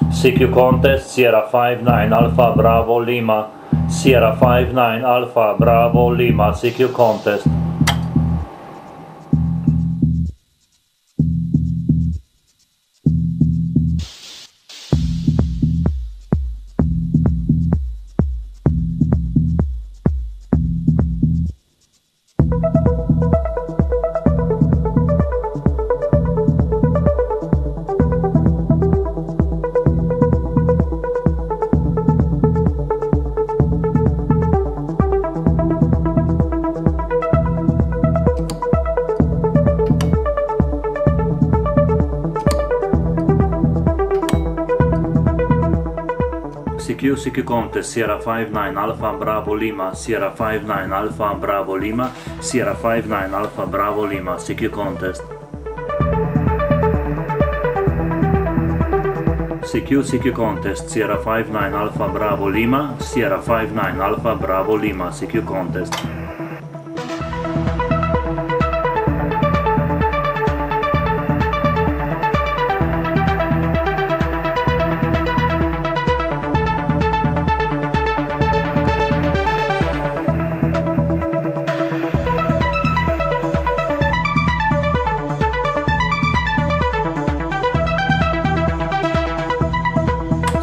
CQ contest, Sierra 59 Alpha Bravo Lima, Sierra 59 Alpha Bravo Lima, CQ contest. CQ contest, Sierra 59 Alpha Bravo Lima, Sierra 59 Alpha Bravo Lima, Sierra 59 Alpha Bravo Lima, CQ contest. CQ contest, Sierra 59 Alpha Bravo Lima, Sierra 59 Alpha Bravo Lima, CQ contest.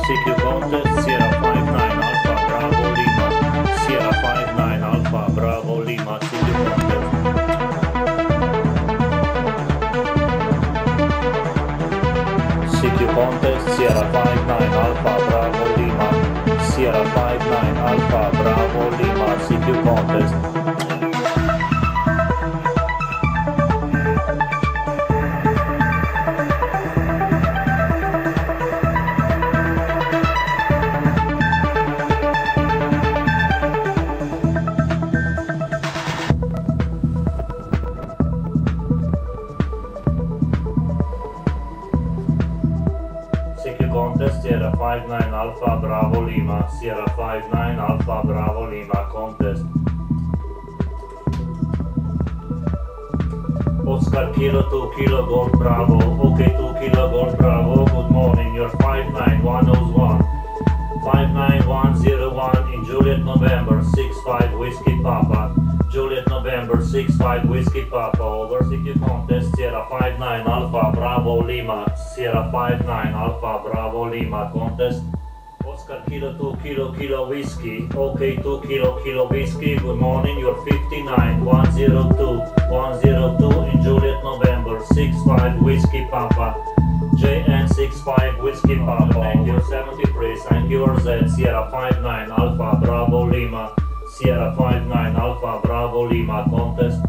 CQ contest, Sierra 59 Alpha Bravo Lima, Sierra 59 Alpha Bravo Lima, CQ contest. CQ contest, Sierra 59 Alpha Bravo Lima, Sierra 59 Alpha Bravo Lima, CQ contest. CQ contest, Sierra 59 Alpha Bravo Lima, Sierra 59 Alpha Bravo Lima contest. Oscar Kilo 2 Kilo Gold Bravo, OK 2 Kilo Gold Bravo, good morning, you're 59101, 59101 in Juliet November, 65 Whiskey Papa, Juliet November 65 Whiskey Papa, over. CQ contest, Sierra 59 Alpha Bravo Lima, Sierra 59 Alpha Bravo Lima contest. Oscar Kilo 2 Kilo Whiskey, OK 2 Kilo Whiskey, good morning, you're 59 102 102 in Juliet November 65 Whiskey Papa, JN 65 Whiskey Papa, thank you. 73, thank you RZ, Sierra 59 Alpha Bravo Lima, Sierra 59 Alpha Bravo Lima contest.